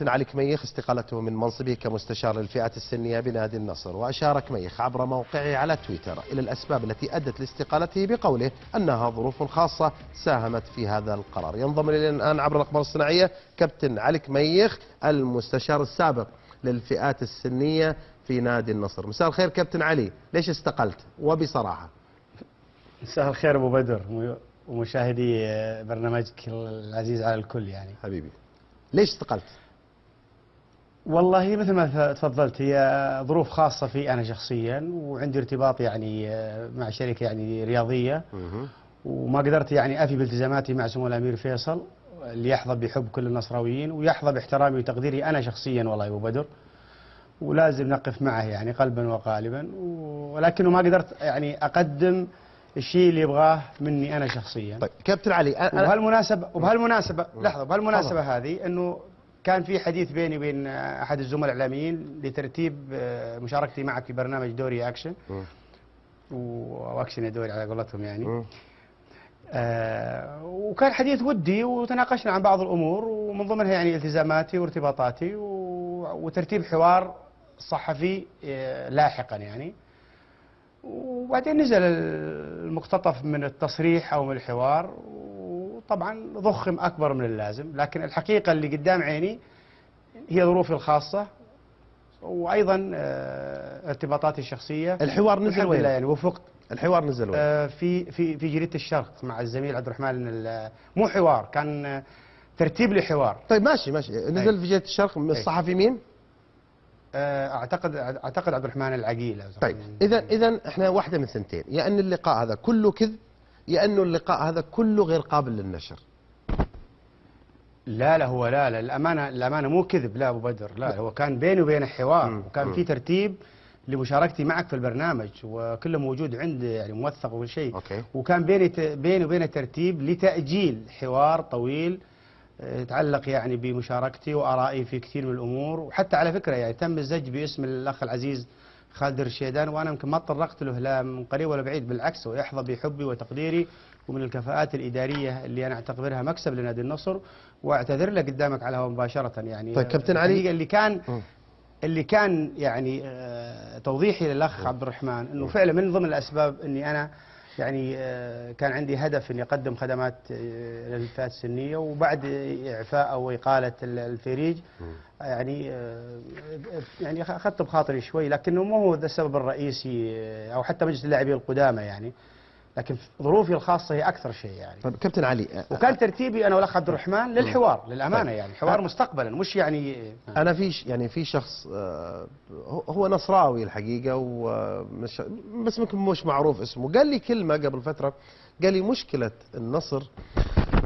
كابتن علي كميخ استقالته من منصبه كمستشار للفئات السنية بنادي النصر، وأشار كميخ عبر موقعه على تويتر إلى الأسباب التي أدت لاستقالته بقوله أنها ظروف خاصة ساهمت في هذا القرار. ينضم إلينا الآن عبر الأقمار الصناعية كابتن علي كميخ المستشار السابق للفئات السنية في نادي النصر. مساء الخير كابتن علي، ليش استقلت وبصراحة؟ مساء الخير أبو بدر ومشاهدي برنامجك العزيز على الكل. يعني حبيبي ليش استقلت؟ والله مثل ما تفضلت، هي ظروف خاصة في أنا شخصيا، وعندي ارتباط يعني مع شركة يعني رياضية، وما قدرت يعني أفي بالتزاماتي مع سمو الأمير فيصل اللي يحظى بحب كل النصراويين ويحظى باحترامي وتقديري أنا شخصيا والله أبو بدر، ولازم نقف معه يعني قلبا وقالبا، ولكنه ما قدرت يعني أقدم الشيء اللي يبغاه مني أنا شخصيا. طيب كابتن علي، وبهالمناسبة لحظة، بهالمناسبة هذه أنه كان في حديث بيني وبين أحد الزملاء الإعلاميين لترتيب مشاركتي معك في برنامج دوري أكشن وأكشن يا دوري على قولتهم يعني. وكان حديث ودي وتناقشنا عن بعض الأمور، ومن ضمنها يعني التزاماتي وارتباطاتي وترتيب حوار صحفي لاحقا يعني. وبعدين نزل المقتطف من التصريح أو من الحوار، وطبعا ضخم أكبر من اللازم، لكن الحقيقة اللي قدام عيني هي ظروفي الخاصة وأيضا ارتباطاتي الشخصية. الحوار نزل وين؟ يعني وفقت. الحوار نزل وين؟ في جريدة الشرق مع الزميل عبد الرحمن. مو حوار، كان ترتيب لحوار. طيب ماشي نزل في جريدة الشرق. من الصحفي مين؟ اعتقد عبد الرحمن العقيل. طيب اذا احنا واحده من ثنتين، يا ان اللقاء هذا كله كذب، يا انه اللقاء هذا كله غير قابل للنشر. لا هو لا الامانه مو كذب، لا ابو بدر، لا هو كان بيني وبينه حوار، وكان في ترتيب لمشاركتي معك في البرنامج، وكله موجود عندي يعني موثق وكل شيء. وكان بيني وبينه ترتيب لتاجيل حوار طويل يتعلق يعني بمشاركتي وارائي في كثير من الامور، وحتى على فكره يعني تم الزج باسم الاخ العزيز خالد الرشيدان، وانا يمكن ما تطرقت له لا من قريب ولا بعيد، بالعكس هو يحظى بحبي وتقديري ومن الكفاءات الاداريه اللي انا اعتبرها مكسب لنادي النصر، واعتذر له قدامك على الهواء مباشره يعني. طيب كابتن علي، اللي كان يعني توضيحي للاخ عبد الرحمن انه فعلا من ضمن الاسباب اني انا يعني كان عندي هدف اني اقدم خدمات للفئات السنيه، وبعد اعفاء او اقاله الفريج يعني اخذت بخاطري شوي، لكنه مو هو السبب الرئيسي او حتى مجلس اللاعبين القدامى يعني، لكن ظروفي الخاصه هي اكثر شيء يعني. طيب كابتن علي، وكان ترتيبي انا والاخ عبد الرحمن للحوار للامانه يعني حوار مستقبلا، مش يعني انا في شخص هو نصراوي الحقيقه، بس ممكن مش معروف اسمه، قال لي كلمه قبل فتره، قال لي مشكله النصر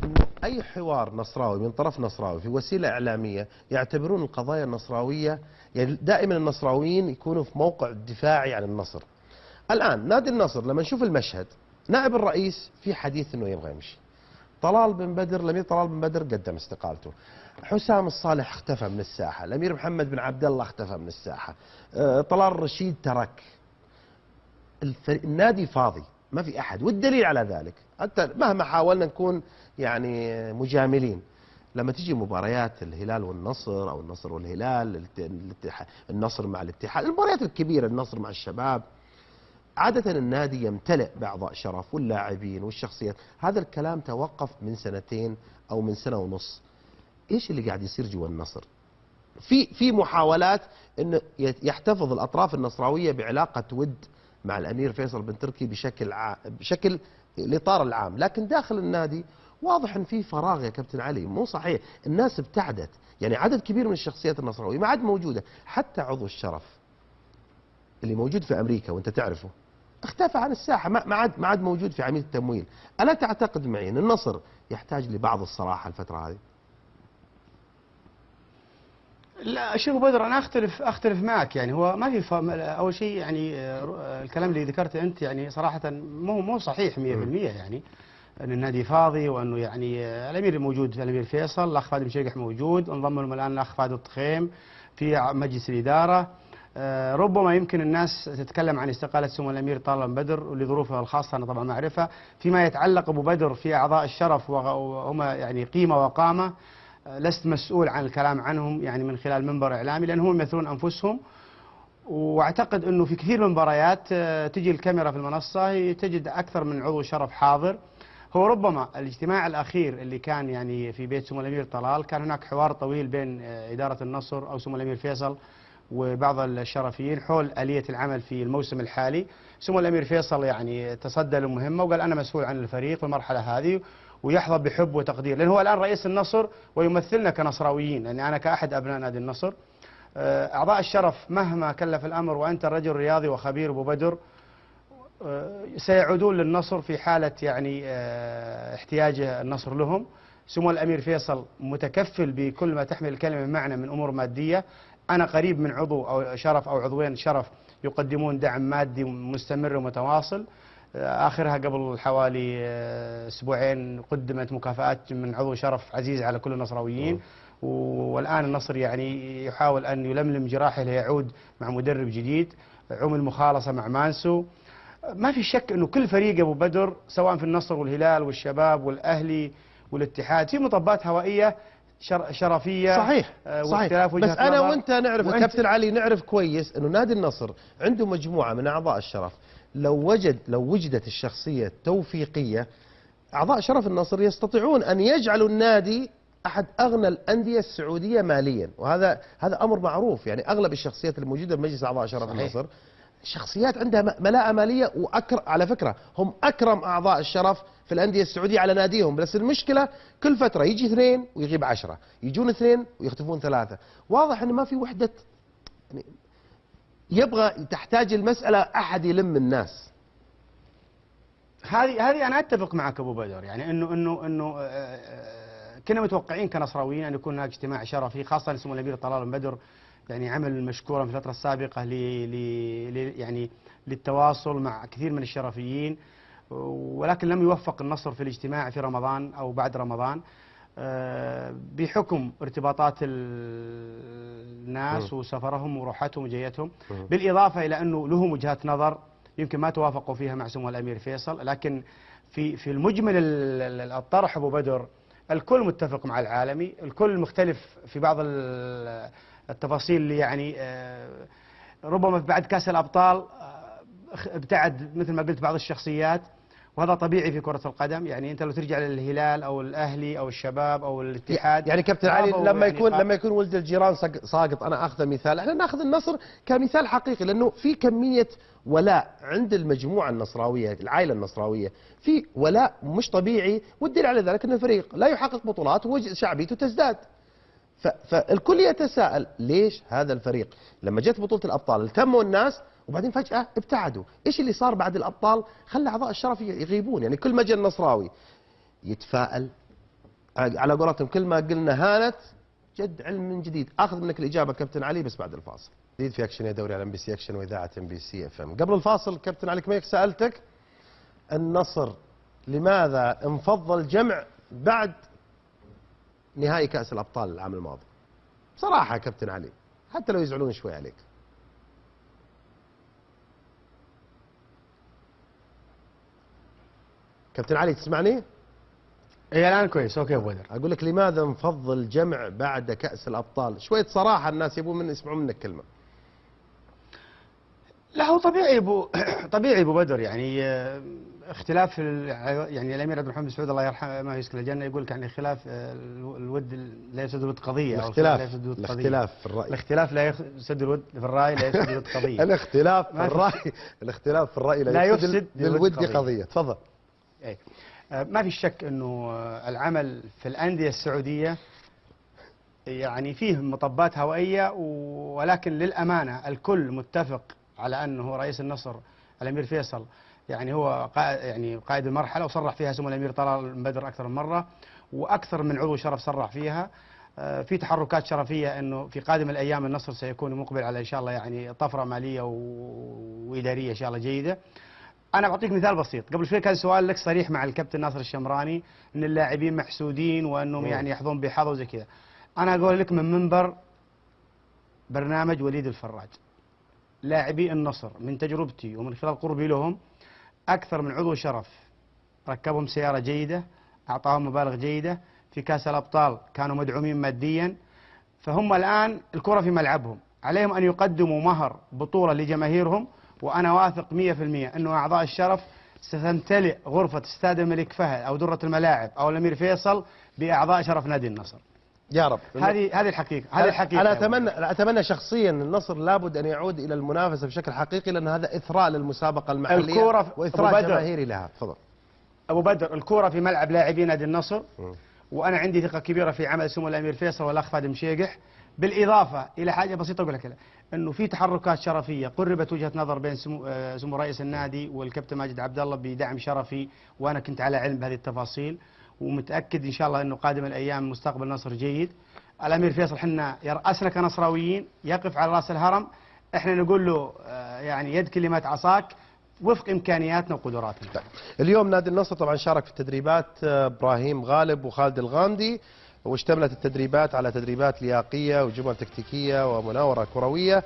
انه اي حوار نصراوي من طرف نصراوي في وسيله اعلاميه يعتبرون القضايا النصراويه، يعني دائما النصراويين يكونوا في موقع دفاعي عن النصر. الان نادي النصر لما نشوف المشهد، نائب الرئيس في حديث انه يبغى يمشي، طلال بن بدر الامير طلال بن بدر قدم استقالته، حسام الصالح اختفى من الساحه، الامير محمد بن عبد الله اختفى من الساحه، طلال الرشيد ترك، النادي فاضي ما في احد، والدليل على ذلك حتى مهما حاولنا نكون يعني مجاملين، لما تجي مباريات الهلال والنصر او النصر والهلال، النصر مع الاتحاد، المباريات الكبيره، النصر مع الشباب، عادة النادي يمتلئ بأعضاء شرف واللاعبين والشخصيات. هذا الكلام توقف من سنتين أو من سنة ونص. إيش اللي قاعد يصير جوا النصر؟ في محاولات أن يحتفظ الأطراف النصراوية بعلاقة ود مع الأمير فيصل بن تركي بشكل الإطار العام، لكن داخل النادي واضح أن في فراغ يا كابتن علي. مو صحيح، الناس ابتعدت، يعني عدد كبير من الشخصيات النصراوية ما عاد موجودة، حتى عضو الشرف اللي موجود في أمريكا وأنت تعرفه اختفى عن الساحة، ما عاد موجود في عملية التمويل. ألا تعتقد معي أن النصر يحتاج لبعض الصراحة الفترة هذه؟ لا شوف بدر، أنا أختلف معك يعني. هو ما في أول شيء يعني الكلام اللي ذكرته أنت يعني صراحة مو صحيح 100% يعني، أن النادي فاضي، وأنه يعني الأمير موجود، الأمير فيصل، الأخ فادي بن موجود، انضم لهم الآن الأخ فادي الطخيم في مجلس الإدارة. ربما يمكن الناس تتكلم عن استقالة سمو الأمير طلال بن بدر ولظروفه الخاصة، أنا طبعا ما أعرفها. فيما يتعلق أبو بدر في أعضاء الشرف وهم يعني قيمة وقامة، لست مسؤول عن الكلام عنهم يعني من خلال منبر إعلامي، لأن هم يمثلون أنفسهم. واعتقد انه في كثير من المباريات تجي الكاميرا في المنصه تجد اكثر من عضو شرف حاضر. هو ربما الاجتماع الاخير اللي كان يعني في بيت سمو الامير طلال كان هناك حوار طويل بين اداره النصر او سمو الامير فيصل وبعض الشرفيين حول اليه العمل في الموسم الحالي. سمو الامير فيصل يعني تصدى للمهمه وقال انا مسؤول عن الفريق في المرحله هذه، ويحظى بحب وتقدير، لان هو الان رئيس النصر ويمثلنا كنصراويين، يعني انا كاحد ابناء نادي النصر. أعضاء الشرف مهما كلف الأمر وأنت رجل رياضي وخبير أبو بدر سيعودون للنصر في حالة يعني احتياج النصر لهم. سمو الأمير فيصل متكفل بكل ما تحمل الكلمة من معنى من أمور مادية. أنا قريب من عضو أو شرف أو عضوين شرف يقدمون دعم مادي مستمر ومتواصل. آخرها قبل حوالي أسبوعين قدمت مكافآت من عضو شرف عزيز على كل النصراويين. والآن النصر يعني يحاول أن يلملم جراحه ليعود مع مدرب جديد، عمل مخالصة مع مانسو. ما في شك أنه كل فريق أبو بدر سواء في النصر والهلال والشباب والأهلي والاتحاد في مطبات هوائية شرفية. صحيح صحيح. بس أنا وأنت نعرف كابتن علي، نعرف كويس أنه نادي النصر عنده مجموعة من أعضاء الشرف. لو وجدت الشخصية التوفيقية، أعضاء شرف النصر يستطيعون أن يجعلوا النادي أحد أغنى الأندية السعودية ماليا، وهذا أمر معروف. يعني أغلب الشخصيات الموجودة بمجلس أعضاء شرف النصر شخصيات عندها ملاءة مالية، على فكرة هم أكرم أعضاء الشرف في الأندية السعودية على ناديهم. بس المشكلة كل فترة يجي 2 ويغيب 10، يجون 2 ويختفون 3. واضح أنه ما في وحدة، يعني يبغى تحتاج المسألة أحد يلم الناس. هذه أنا أتفق معك أبو بدر، يعني إنه كنا متوقعين كنصراويين أن يكون هناك اجتماع شرفي، خاصة سمو الأمير طلال بن بدر يعني عمل مشكورا في الفترة السابقة يعني للتواصل مع كثير من الشرفيين، ولكن لم يوفق النصر في الاجتماع في رمضان أو بعد رمضان بحكم ارتباطات الناس وسفرهم وروحتهم وجيتهم، بالإضافة إلى أنه لهم وجهات نظر يمكن ما توافقوا فيها مع سمو الأمير فيصل. لكن في المجمل الطرح أبو بدر الكل متفق مع العالمي، الكل مختلف في بعض التفاصيل اللي يعني ربما بعد كأس الأبطال ابتعد مثل ما قلت بعض الشخصيات، وهذا طبيعي في كرة القدم. يعني أنت لو ترجع للهلال أو الأهلي أو الشباب أو الاتحاد، يعني كابتن علي لما يكون ولد الجيران ساقط، أنا أخذ مثال، احنا ناخذ النصر كمثال حقيقي، لأنه في كمية ولاء عند المجموعة النصراوية، العائلة النصراوية في ولاء مش طبيعي، والدليل على ذلك أن الفريق لا يحقق بطولات وشعبيته تزداد. فالكل يتساءل ليش هذا الفريق لما جت بطولة الأبطال التموا الناس وبعدين فجأة ابتعدوا؟ ايش اللي صار بعد الأبطال خلى أعضاء الشرف يغيبون؟ يعني كل ما جاء النصراوي يتفائل، على قولتهم كل ما قلنا هانت جد علم من جديد. اخذ منك الإجابة كابتن علي بس بعد الفاصل. جديد في اكشن يا دوري على MBC اكشن وإذاعة MBC FM. قبل الفاصل كابتن علي كميك سألتك النصر لماذا انفض الجمع بعد نهائي كأس الأبطال العام الماضي؟ بصراحة كابتن علي حتى لو يزعلون شوي عليك. كابتن علي تسمعني؟ اي الان كويس. اوكي ابو بدر، اقول لك لماذا انفض الجمع بعد كأس الأبطال؟ شوية صراحة الناس يبون يسمعون منك كلمة. لا هو طبيعي ابو بدر، يعني اختلاف يعني الامير عبد الرحمن بن سعود الله يرحمه ما يسكن الجنه يقول لك يعني خلاف الود لا يسد الود قضيه، الاختلاف في الراي، الاختلاف لا يسد الود في الراي لا يفسد الود قضيه. الاختلاف في الراي لا يفسد للود قضيه. تفضل. اي ما في شك انه العمل في الانديه السعوديه يعني فيه مطبات هوائيه، ولكن للامانه الكل متفق على انه رئيس النصر الامير فيصل يعني هو قائد المرحله، وصرح فيها سمو الامير طلال بن بدر اكثر من مره، واكثر من عضو شرف صرح فيها. في تحركات شرفيه انه في قادم الايام النصر سيكون مقبل على ان شاء الله يعني طفره ماليه واداريه ان شاء الله جيده. انا بعطيك مثال بسيط. قبل شوي كان سؤال لك صريح مع الكابتن ناصر الشمراني ان اللاعبين محسودين وانهم يعني يحظون بحظ وزي كذا. انا اقول لك من منبر برنامج وليد الفراج، لاعبي النصر من تجربتي ومن خلال قربي لهم أكثر من عضو شرف ركبهم سيارة جيدة، أعطاهم مبالغ جيدة، في كأس الأبطال كانوا مدعومين ماديا، فهم الآن الكرة في ملعبهم، عليهم أن يقدموا مهر بطولة لجماهيرهم. وأنا واثق 100% أنه أعضاء الشرف ستمتلئ غرفة استاد الملك فهد أو درة الملاعب أو الأمير فيصل بأعضاء شرف نادي النصر. يا رب. هذه الحقيقة، هذه الحقيقة. أنا أتمنى شخصيا النصر لابد أن يعود إلى المنافسة بشكل حقيقي، لأن هذا إثراء للمسابقة المحلية وإثراء جماهيري لها. تفضل أبو بدر. الكرة في ملعب لاعبي نادي النصر، وأنا عندي ثقة كبيرة في عمل سمو الأمير فيصل والأخ فادي شيقح. بالإضافة إلى حاجة بسيطة أقول لك، أنه في تحركات شرفية قربت وجهة نظر بين سمو رئيس النادي والكابتن ماجد عبد الله بدعم شرفي، وأنا كنت على علم بهذه التفاصيل، ومتأكد إن شاء الله أنه قادم الأيام مستقبل نصر جيد. الأمير فيصل حنا يرأسنا كنصراويين، يقف على رأس الهرم، إحنا نقول له يعني يد كلمات عصاك وفق إمكانياتنا وقدراتنا. اليوم نادي النصر طبعا شارك في التدريبات إبراهيم غالب وخالد الغامدي، واشتملت التدريبات على تدريبات لياقية وجمل تكتيكية ومناورة كروية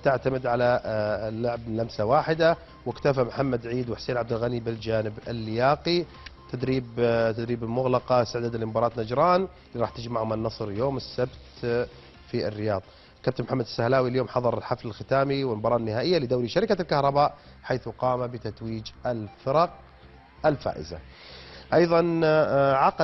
تعتمد على اللعب من لمسة واحدة، واكتفى محمد عيد وحسين عبد الغني بالجانب اللياقي. تدريب مغلقة استعدادا لمباراة نجران اللي راح تجمعهم النصر يوم السبت في الرياض. كابتن محمد السهلاوي اليوم حضر الحفل الختامي والمباراة النهائية لدوري شركة الكهرباء، حيث قام بتتويج الفرق الفائزة. أيضا عقد